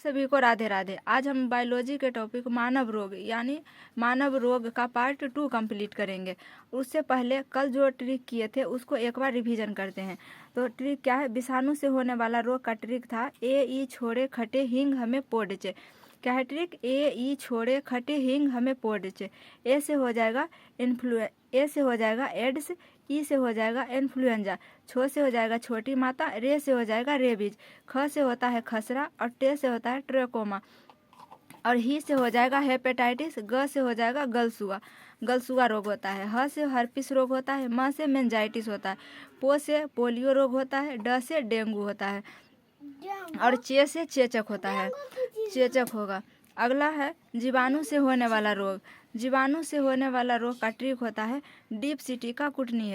सभी को राधे राधे। आज हम बायोलॉजी के टॉपिक मानव रोग यानी मानव रोग का पार्ट 2 कंप्लीट करेंगे। उससे पहले कल जो ट्रिक किए थे उसको एक बार रिवीजन करते हैं। तो ट्रिक क्या है? विषाणु से होने वाला रोग का ट्रिक था ए ई छोड़े खटे हींग हमें पोड़चे। क्या है ट्रिक? ए ई छोड़े खटे हींग हमें पोड़चे। ए से हो जाएगा एड्स, ई से हो जाएगा इन्फ्लुएंजा, छो से हो जाएगा छोटी माता, रे से हो जाएगा रेबीज, ख से होता है खसरा और टे से होता है ट्रेकोमा और ही से हो जाएगा हेपेटाइटिस, ग से हो जाएगा गलसुआ रोग होता है, ह से हर्पिस रोग होता है, म से मेंजाइटिस होता है, पो से पोलियो रोग होता है, ड से डेंगू होता है और चे से चेचक होता है, चेचक होगा। अगला है जीवाणु से होने वाला रोग। जीवाणु से होने वाला रोग का ट्रिक होता है डीप सिटी का कुटनी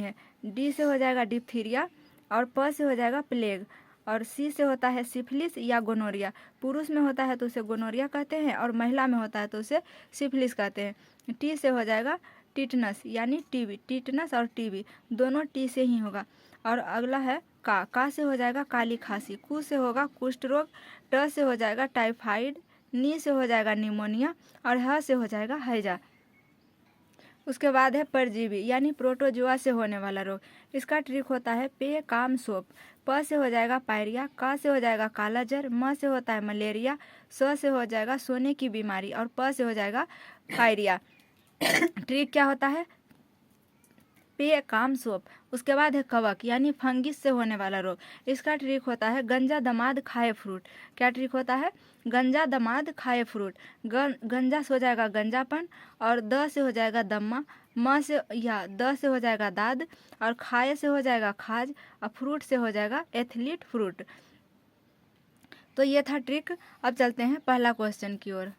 है। डी से हो जाएगा डिप्थीरिया और प से हो जाएगा प्लेग और सी से होता है सिफिलिस या गोनोरिया। पुरुष में होता है तो उसे गोनोरिया कहते हैं और महिला में होता है तो उसे सिफिलिस कहते हैं। टी से हो जाएगा टिटनस यानी टीबी, टिटनस और टीबी दोनों टी से ही होगा। और अगला है का से हो जाएगा काली खांसी, कु से होगा कुष्ठ रोग, ट से हो जाएगा टाइफाइड, नी से हो जाएगा निमोनिया और ह से हो जाएगा हैजा। उसके बाद है परजीवी यानी प्रोटोजुआ से होने वाला रोग। इसका ट्रिक होता है पे काम सोप। प से हो जाएगा पायरिया, क से हो जाएगा काला जर, म से होता है मलेरिया, स से हो जाएगा सोने की बीमारी और प से हो जाएगा पायरिया। ट्रिक क्या होता है? पे काम सोप। उसके बाद है कवक यानी फंगिस से होने वाला रोग। इसका ट्रिक होता है गंजा दमाद खाए फ्रूट। क्या ट्रिक होता है? गंजा दमाद खाए फ्रूट। गंजा से हो जाएगा गंजापन और द से हो जाएगा दम्मा, द से हो जाएगा दाद और खाए से हो जाएगा खाज और फ्रूट से हो जाएगा एथलीट फ्रूट। तो ये था ट्रिक। अब चलते हैं पहला क्वेश्चन की ओर।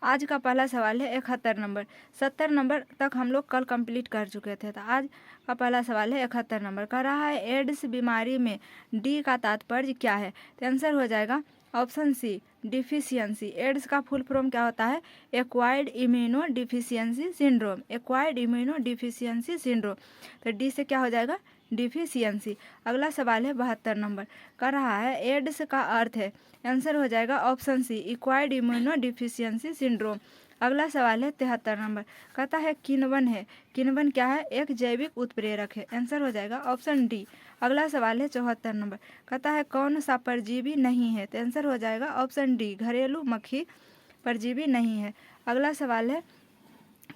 आज का पहला सवाल है 71 नंबर। 70 नंबर तक हम लोग कल कंप्लीट कर चुके थे। तो आज का पहला सवाल है 71 नंबर का रहा है एड्स बीमारी में डी का तात्पर्य क्या है? तो आंसर हो जाएगा ऑप्शन सी डिफिशियंसी। एड्स का फुल फॉर्म क्या होता है? Acquired immunodeficiency syndrome. Acquired immunodeficiency syndrome. तो डी से क्या हो जाएगा? डिफिशियंसी। अगला सवाल है 72 नंबर का रहा है एड्स का अर्थ है। आंसर हो जाएगा option C acquired immunodeficiency syndrome. अगला सवाल है 73 नंबर कहता है किण्वन है। किण्वन क्या है? एक जैविक उत्प्रेरक है। आंसर हो जाएगा ऑप्शन डी। अगला सवाल है 74 नंबर कहता है कौन सा परजीवी नहीं है? तो आंसर हो जाएगा ऑप्शन डी घरेलू मक्खी परजीवी नहीं है। अगला सवाल है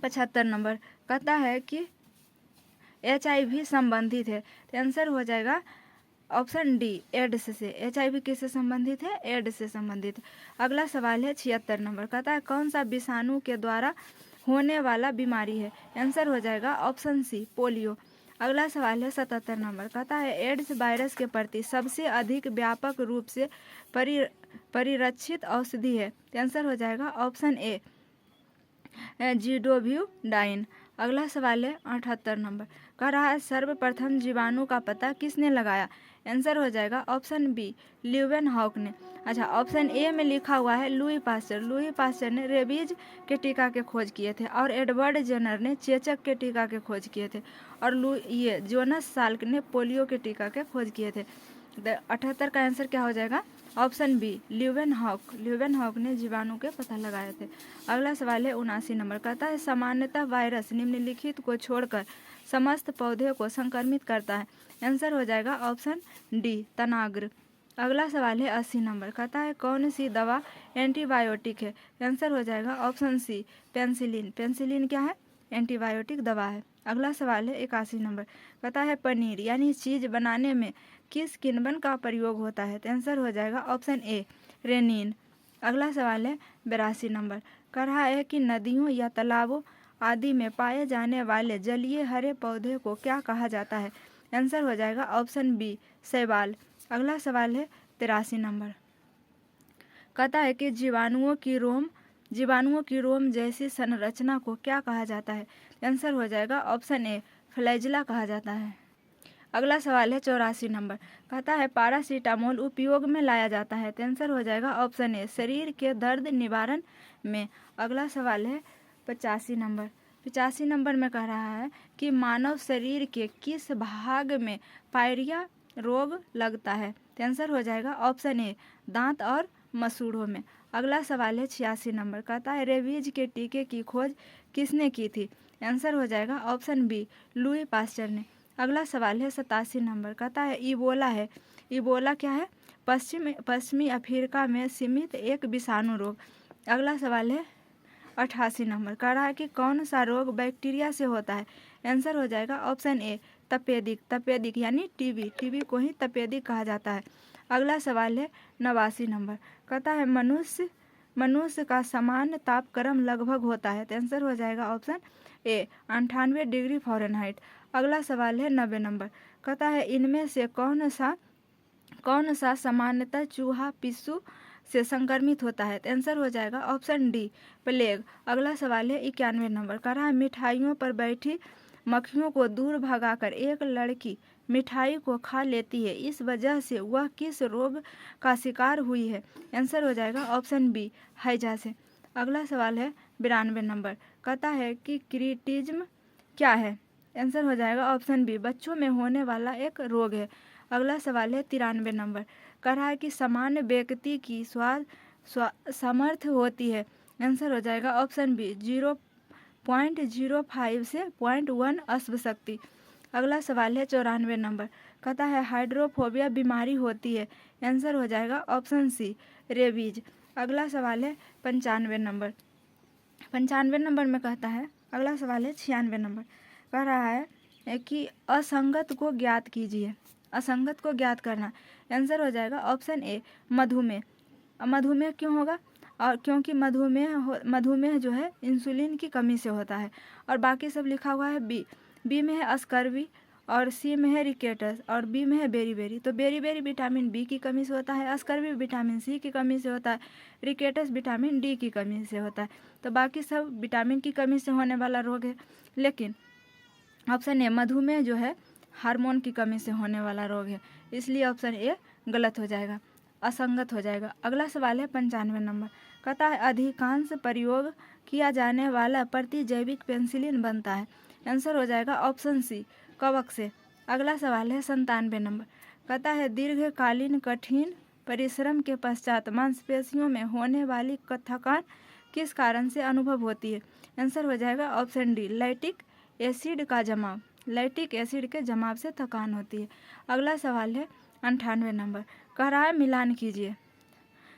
75 नंबर कहता है कि HIV संबंधित है। तो आंसर हो जाएगा ऑप्शन डी एड्स से। HIV किससे संबंधित है? एड्स से संबंधित। अगला सवाल है 76 नंबर कहता है कौन सा विषाणु के द्वारा होने वाला बीमारी है? आंसर हो जाएगा ऑप्शन सी पोलियो। अगला सवाल है 77 नंबर कहता है एड्स वायरस के प्रति सबसे अधिक व्यापक रूप से परिरक्षित औषधि है। आंसर हो जाएगा ऑप्शन ए जीडोव्यूडाइन। अगला सवाल है 78 नंबर कह रहा है सर्वप्रथम जीवाणु का पता किसने लगाया? आंसर हो जाएगा ऑप्शन बी ल्यूवेनहॉक ने। अच्छा, ऑप्शन ए में लिखा हुआ है लुई पास्चर। लुई पास्चर ने रेबीज के टीका के खोज किए थे और एडवर्ड जेनर ने चेचक के टीका के खोज किए थे और जोनस साल्क ने पोलियो के टीका के खोज किए थे। 78 का आंसर क्या हो जाएगा? ऑप्शन बी ल्यूवेनहॉक ने जीवाणु के पता लगाए थे। अगला सवाल है 79 नंबर कहता है सामान्यतः वायरस निम्नलिखित को छोड़कर समस्त पौधे को संक्रमित करता है। आंसर हो जाएगा ऑप्शन डी तनाग्र। अगला सवाल है 80 नंबर कहता है कौन सी दवा एंटीबायोटिक है? आंसर हो जाएगा ऑप्शन सी पेंसिलिन। पेंसिलिन क्या है? एंटीबायोटिक दवा है। अगला सवाल है 81 नंबर कहता है पनीर यानी चीज बनाने में किस किण्वन का प्रयोग होता है? तो आंसर हो जाएगा ऑप्शन ए रेनिन। अगला सवाल है 82 नंबर कह रहा है कि नदियों या तालाबों आदि में पाए जाने वाले जलीय हरे पौधे को क्या कहा जाता है? आंसर हो जाएगा ऑप्शन बी शैवाल। अगला सवाल है 83 नंबर कहता है कि जीवाणुओं की रोम जैसी संरचना को क्या कहा जाता है? आंसर हो जाएगा ऑप्शन ए फ्लैजिला कहा जाता है। अगला सवाल है 84 नंबर कहता है पैरासीटामोल उपयोग में लाया जाता है। तो आंसर हो जाएगा ऑप्शन ए शरीर के दर्द निवारण में। अगला सवाल है 85 नंबर में कह रहा है कि मानव शरीर के किस भाग में पायरिया रोग लगता है? तो आंसर हो जाएगा ऑप्शन ए दांत और मसूड़ों में। अगला सवाल है 86 नंबर, कहता है रेबीज के टीके की खोज किसने की थी? आंसर हो जाएगा ऑप्शन बी लुई पास्चर ने। अगला सवाल है 87 नंबर, कहता है इबोला है। इबोला क्या है? पश्चिमी अफ्रीका में सीमित एक विषाणु रोग। अगला सवाल है 88 नंबर, कह रहा है कि कौन सा रोग बैक्टीरिया से होता है? आंसर हो जाएगा ऑप्शन ए तपेदिक यानी टीबी को ही तपेदिक कहा जाता है। अगला सवाल है 89 नंबर, कहता है मनुष्य का सामान्य तापक्रम लगभग होता है। तो आंसर हो जाएगा ऑप्शन ए 98 डिग्री फ़ारेनहाइट। अगला सवाल है 90 नंबर, कहता है इनमें से कौन सा सामान्यतः चूहा पिस्सू से संक्रमित होता है? तो आंसर हो जाएगा ऑप्शन डी प्लेग। अगला सवाल है 91 नंबर, कह रहा है मिठाइयों पर बैठी मक्खियों को दूर भगाकर एक लड़की मिठाई को खा लेती है, इस वजह से वह किस रोग का शिकार हुई है? आंसर हो जाएगा ऑप्शन बी हैजा से। अगला सवाल है 92 नंबर, कहता है कि क्रीटिज्म क्या है? आंसर हो जाएगा ऑप्शन बी बच्चों में होने वाला एक रोग है। अगला सवाल है 93 नंबर, कह रहा है कि सामान्य व्यक्ति की स्वाद सामर्थ्य होती है। आंसर हो जाएगा ऑप्शन बी 0.05 से 0.1 अश्व शक्ति। अगला सवाल है 94 नंबर, कहता है हाइड्रोफोबिया बीमारी होती है। आंसर हो जाएगा ऑप्शन सी रेबीज। अगला सवाल है 95 नंबर। 95 नंबर में कहता है, अगला सवाल है 96 नंबर, कह रहा है कि असंगत को ज्ञात कीजिए। असंगत को ज्ञात करना। आंसर हो जाएगा ऑप्शन ए मधुमेह। मधुमेह क्यों होगा? और क्योंकि मधुमेह जो है इंसुलिन की कमी से होता है। और बाकी सब लिखा हुआ है बी में है अस्कर्वी, और सी में है रिकेटस, और बी में है बेरीबेरी। तो बेरीबेरी विटामिन बी की कमी से होता है, अस्कर्वी विटामिन सी की कमी से होता है, रिकेटस विटामिन डी की कमी से होता है। तो बाकी सब विटामिन की कमी से होने वाला रोग है, लेकिन ऑप्शन ए मधुमेह जो है हार्मोन की कमी से होने वाला रोग है, इसलिए ऑप्शन ए गलत हो जाएगा, असंगत हो जाएगा। अगला सवाल है 95 नंबर, कहता है अधिकांश प्रयोग किया जाने वाला प्रतिजैविक पेंसिलिन बनता है। आंसर हो जाएगा ऑप्शन सी कवक से। अगला सवाल है 97 नंबर, कहता है दीर्घकालीन कठिन परिश्रम के पश्चात मांसपेशियों में होने वाली थकान किस कारण से अनुभव होती है? आंसर हो जाएगा ऑप्शन डी लैक्टिक एसिड का जमाव। लैक्टिक एसिड के जमाव से थकान होती है। अगला सवाल है 98 नंबर, कह रहा है मिलान कीजिए।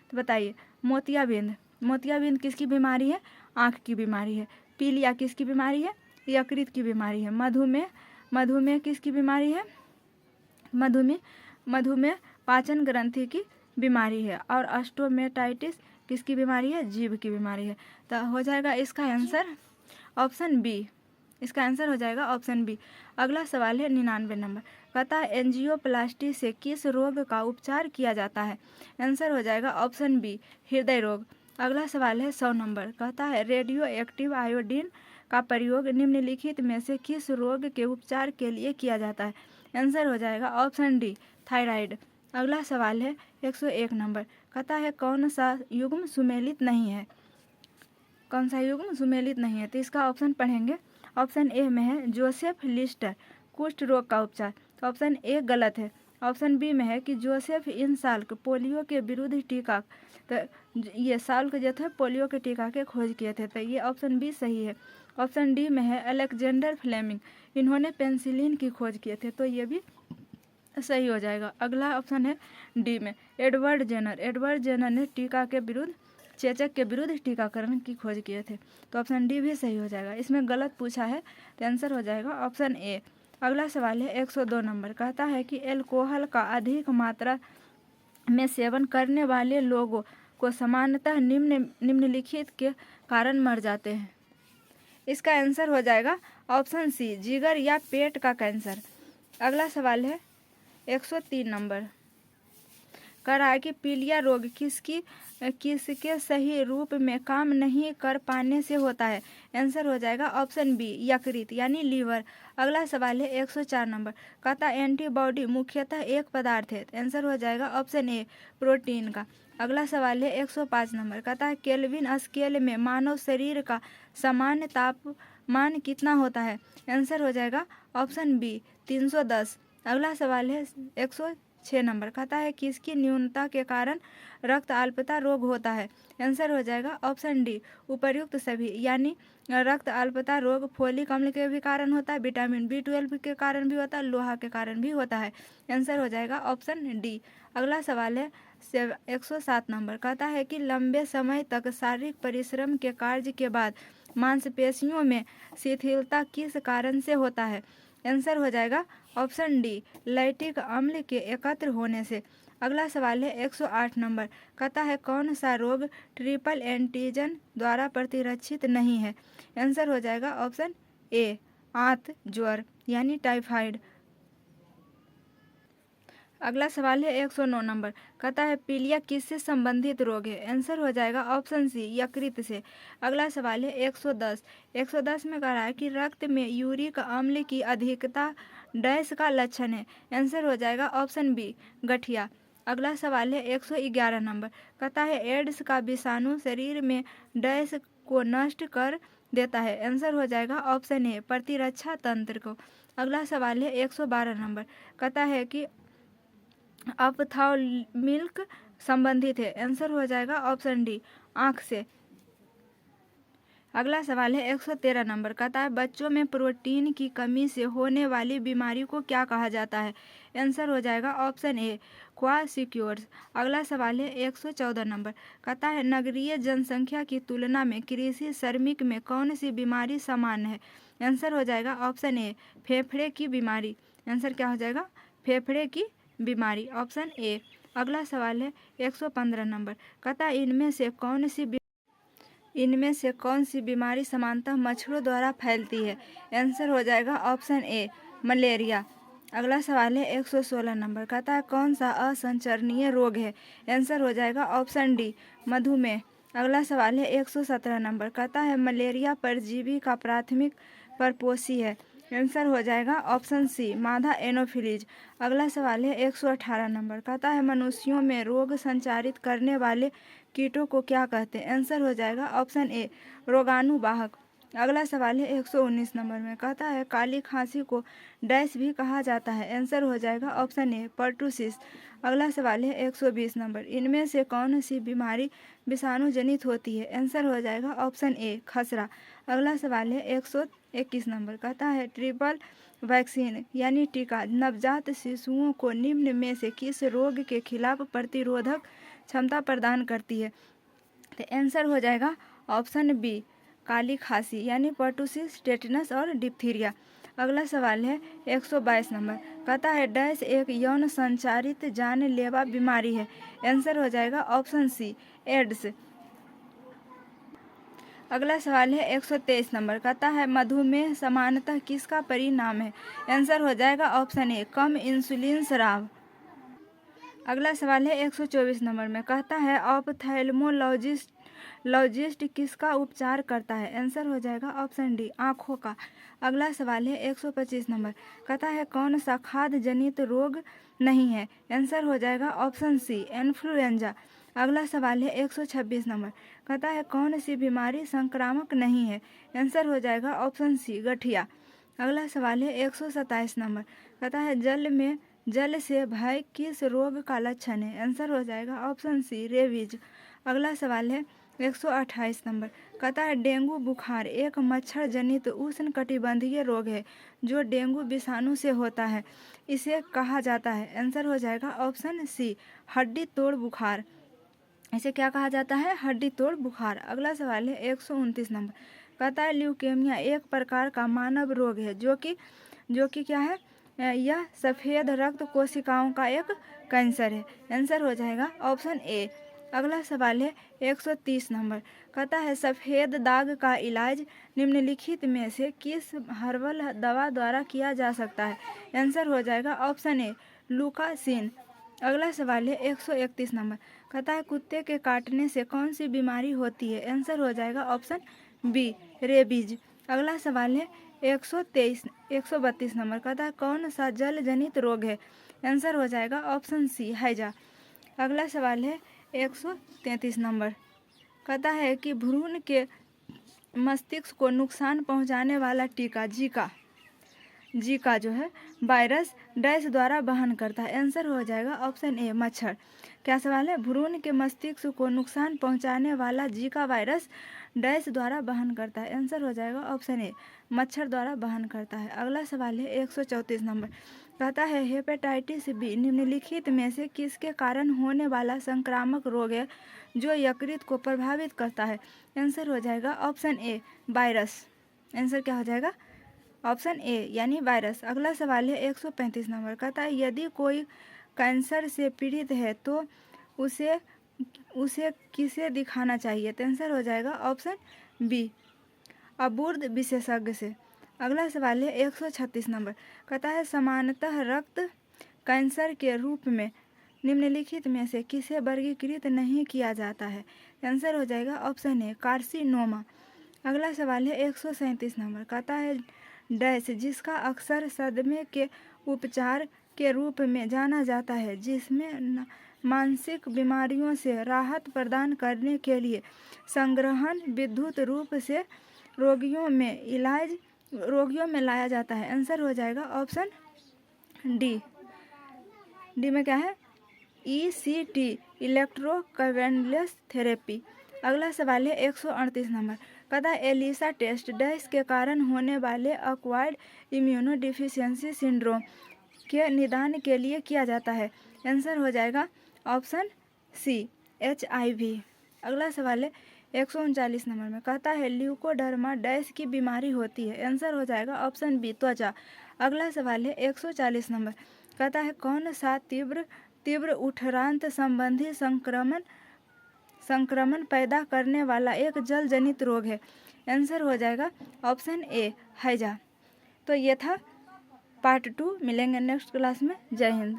तो बताइए मोतियाबिंद किसकी बीमारी है? आँख की बीमारी है। पीलिया किसकी बीमारी है? यकृत की बीमारी है। मधुमेह किसकी बीमारी है? मधुमेह पाचन ग्रंथि की बीमारी है। और ऑस्टोमेटाइटिस किसकी बीमारी है? जीभ की बीमारी है। तो हो जाएगा इसका आंसर ऑप्शन बी। इसका आंसर हो जाएगा ऑप्शन बी। अगला सवाल है 99 नंबर, कहता है एंजियोप्लास्टी से किस रोग का उपचार किया जाता है? आंसर हो जाएगा ऑप्शन बी हृदय रोग। अगला सवाल है 100 नंबर, कहता है रेडियो एक्टिव आयोडीन का प्रयोग निम्नलिखित में से किस रोग के उपचार के लिए किया जाता है? आंसर हो जाएगा ऑप्शन डी थायराइड। अगला सवाल है 101 नंबर, कहता है कौन सा युग्म सुमेलित नहीं है? कौन सा युग्म सुमेलित नहीं है? तो इसका ऑप्शन पढ़ेंगे। ऑप्शन ए में है जोसेफ लिस्टर कुष्ठ रोग का उपचार। तो ऑप्शन ए गलत है। ऑप्शन बी में है कि जोसेफ इंसाल्क पोलियो के विरुद्ध टीका, तो ये साल्क जो थे पोलियो के टीका के खोज किए थे, तो ये ऑप्शन बी सही है। ऑप्शन डी में है अलेक्जेंडर फ्लेमिंग, इन्होंने पेंसिलिन की खोज किए थे, तो ये भी सही हो जाएगा। अगला ऑप्शन है डी में एडवर्ड जेनर ने टीका के विरुद्ध चेचक के विरुद्ध टीकाकरण की खोज किए थे, तो ऑप्शन डी भी सही हो जाएगा। इसमें गलत पूछा है तो आंसर हो जाएगा ऑप्शन ए। अगला सवाल है 102 नंबर, कहता है कि एल्कोहल का अधिक मात्रा में सेवन करने वाले लोगों को सामान्यतः निम्नलिखित के कारण मर जाते हैं। इसका आंसर हो जाएगा ऑप्शन सी जिगर या पेट का कैंसर। अगला सवाल है 103 नंबर, कह रहा है कि पीलिया रोग किसके सही रूप में काम नहीं कर पाने से होता है? आंसर हो जाएगा ऑप्शन बी यकृत यानी लीवर। अगला सवाल है 104 नंबर, कहता है एंटीबॉडी मुख्यतः एक पदार्थ है। आंसर हो जाएगा ऑप्शन ए प्रोटीन का। अगला सवाल है 105 नंबर, कहता है केल्विन स्केल में मानव शरीर का सामान्य तापमान कितना होता है? आंसर हो जाएगा ऑप्शन बी 310। अगला सवाल है 6 नंबर। कहता है किसकी न्यूनता के कारण रक्त अल्पता रोग होता है? आंसर हो जाएगा ऑप्शन डी, उपर्युक्त सभी। यानी रक्त अल्पता रोग फोलिक अम्ल के भी कारण होता है, विटामिन B12 के कारण भी होता है, लोहा के कारण भी होता है। आंसर हो जाएगा ऑप्शन डी। अगला सवाल है 107 नंबर। कहता है कि लंबे समय तक शारीरिक परिश्रम के कार्य के बाद मांसपेशियों में शिथिलता किस कारण से होता है? आंसर हो जाएगा ऑप्शन डी, लैक्टिक अम्ल के एकत्र होने से। अगला सवाल है 108 नंबर। कहता है कौन सा रोग ट्रिपल एंटीजन द्वारा प्रतिरक्षित नहीं है? आंसर हो जाएगा ऑप्शन ए, आंत ज्वर यानी टाइफाइड। अगला सवाल है 109 नंबर। कहता है पीलिया किससे संबंधित रोग है? आंसर हो जाएगा ऑप्शन सी, यकृत से। अगला सवाल है 110 में कह रहा है कि रक्त में यूरिक अम्ल की अधिकता डैश का लक्षण है? आंसर हो जाएगा ऑप्शन बी, गठिया। अगला सवाल है 111 नंबर। कहता है एड्स का विषाणु शरीर में डैश को नष्ट कर देता है? आंसर हो जाएगा ऑप्शन ए, प्रतिरक्षा तंत्र को। अगला सवाल है 112 नंबर। कहता है कि ऑप्थाल्मिक संबंधित है? आंसर हो जाएगा ऑप्शन डी, आँख से। अगला सवाल है 113 नंबर। कहता है बच्चों में प्रोटीन की कमी से होने वाली बीमारी को क्या कहा जाता है? आंसर हो जाएगा ऑप्शन ए, क्वाशियोर्स। अगला सवाल है 114 नंबर। कहता है नगरीय जनसंख्या की तुलना में कृषि श्रमिक में कौन सी बीमारी सामान्य है? आंसर हो जाएगा ऑप्शन ए, फेफड़े की बीमारी। आंसर क्या हो जाएगा? फेफड़े की बीमारी, ऑप्शन ए। अगला सवाल है 115 नंबर। कहता है इनमें से कौन सी बीमारी सामान्यतः मच्छरों द्वारा फैलती है? आंसर हो जाएगा ऑप्शन ए, मलेरिया। अगला सवाल है 116 नंबर। कहता है कौन सा असंचरणीय रोग है? आंसर हो जाएगा ऑप्शन डी, मधुमेह। अगला सवाल है 117 नंबर। कहता है मलेरिया परजीवी का प्राथमिक परपोषी है? आंसर हो जाएगा ऑप्शन सी, मादा एनोफिलीज। अगला सवाल है 118 नंबर। कहता है मनुष्यों में रोग संचारित करने वाले कीटों को क्या कहते हैं? आंसर हो जाएगा ऑप्शन ए, रोगाणुवाहक। अगला सवाल है 119 नंबर में। कहता है काली खांसी को डैश भी कहा जाता है? आंसर हो जाएगा ऑप्शन ए, पर्टुसिस। अगला सवाल है 120 नंबर। इनमें से कौन सी बीमारी विषाणु जनित होती है? आंसर हो जाएगा ऑप्शन ए, खसरा। अगला सवाल है 121 नंबर। कहता है ट्रिपल वैक्सीन यानी टीका नवजात शिशुओं को निम्न में से किस रोग के खिलाफ प्रतिरोधक क्षमता प्रदान करती है? तो आंसर हो जाएगा ऑप्शन बी, काली खांसी यानी पर्टुसिस, टेटनस और डिप्थीरिया। अगला सवाल है 122 नंबर। कहता है डैश एक यौन संचारित जानलेवा बीमारी है? आंसर हो जाएगा ऑप्शन सी, एड्स। अगला सवाल है 123 नंबर। कहता है मधुमेह सामान्यतः किसका परिणाम है? आंसर हो जाएगा ऑप्शन ए, कम इंसुलिन स्राव। अगला सवाल है 124 नंबर में। कहता है ऑप्थेल्मोलॉजिस्ट किसका उपचार करता है? आंसर हो जाएगा ऑप्शन डी, आँखों का। अगला सवाल है 125 नंबर। कहता है कौन सा खाद्य जनित रोग नहीं है? आंसर हो जाएगा ऑप्शन सी, इन्फ्लुएंजा। अगला सवाल है 126 नंबर। कहता है कौन सी बीमारी संक्रामक नहीं है? आंसर हो जाएगा ऑप्शन सी, गठिया। अगला सवाल है 127 नंबर। कहता है जल से भय किस रोग का लक्षण है? आंसर हो जाएगा ऑप्शन सी, रेबीज। अगला सवाल है 128 नंबर। कहता है डेंगू बुखार एक मच्छर जनित उष्णकटिबंधीय रोग है जो डेंगू विषाणु से होता है, इसे कहा जाता है? आंसर हो जाएगा ऑप्शन सी, हड्डी तोड़ बुखार। इसे क्या कहा जाता है? हड्डी तोड़ बुखार। अगला सवाल है 129 नंबर। कहता है ल्यूकेमिया एक प्रकार का मानव रोग है जो कि क्या है? यह सफ़ेद रक्त कोशिकाओं का एक कैंसर है। आंसर हो जाएगा ऑप्शन ए। अगला सवाल है 130 नंबर। कहता है सफ़ेद दाग का इलाज निम्नलिखित में से किस हर्बल दवा द्वारा किया जा सकता है? आंसर हो जाएगा ऑप्शन ए, लुकासिन। अगला सवाल है 131 नंबर। कहता है कुत्ते के काटने से कौन सी बीमारी होती है? आंसर हो जाएगा ऑप्शन बी, रेबीज। अगला सवाल है 132 नंबर। कहता है कौन सा जल जनित रोग है? आंसर हो जाएगा ऑप्शन सी, हैजा। अगला सवाल है 133 नंबर। कहता है कि भ्रूण के मस्तिष्क को नुकसान पहुंचाने वाला टीका जीका जी का जो है वायरस डैश द्वारा वहन करता है। आंसर हो जाएगा ऑप्शन ए मच्छर। क्या सवाल है? भ्रूण के मस्तिष्क को नुकसान पहुंचाने वाला जीका वायरस डैश द्वारा वहन करता है। आंसर हो जाएगा ऑप्शन ए मच्छर द्वारा वहन करता है। अगला सवाल है 134 नंबर, कहता है हेपेटाइटिस बी निम्नलिखित में से किसके कारण होने वाला संक्रामक रोग है जो यकृत को प्रभावित करता है। आंसर हो जाएगा ऑप्शन ए वायरस। आंसर क्या हो जाएगा? ऑप्शन ए यानी वायरस। अगला सवाल है 135 नंबर, कहता है यदि कोई कैंसर से पीड़ित है तो उसे किसे दिखाना चाहिए। तो आंसर हो जाएगा ऑप्शन बी अबूर्द विशेषज्ञ से। अगला सवाल है 136 नंबर, कहता है सामान्यतः रक्त कैंसर के रूप में निम्नलिखित में से किसे वर्गीकृत नहीं किया जाता है। आंसर हो जाएगा ऑप्शन ए कार्सिनोमा। अगला सवाल है 137 नंबर, कहता है डैश जिसका अक्सर सदमे के उपचार के रूप में जाना जाता है, जिसमें मानसिक बीमारियों से राहत प्रदान करने के लिए संग्रहण विद्युत रूप से रोगियों में लाया जाता है। आंसर हो जाएगा ऑप्शन डी। डी में क्या है? ECT electroconvulsive therapy. अगला सवाल है 138 नंबर, कहता है एलिसा टेस्ट डैश के कारण होने वाले एक्वायर्ड इम्यूनोडिफिशियेंसी सिंड्रोम के निदान के लिए किया जाता है। आंसर हो जाएगा ऑप्शन सी HIV। अगला सवाल है 139 नंबर में, कहता है ल्यूकोडर्मा डैश की बीमारी होती है। आंसर हो जाएगा ऑप्शन बी त्वचा। अगला सवाल है 140 नंबर, कहता है कौन सा तीव्र उठरांत संबंधी संक्रमण पैदा करने वाला एक जल जनित रोग है। आंसर हो जाएगा ऑप्शन ए हैजा। तो ये था पार्ट 2। मिलेंगे नेक्स्ट क्लास में। जय हिंद।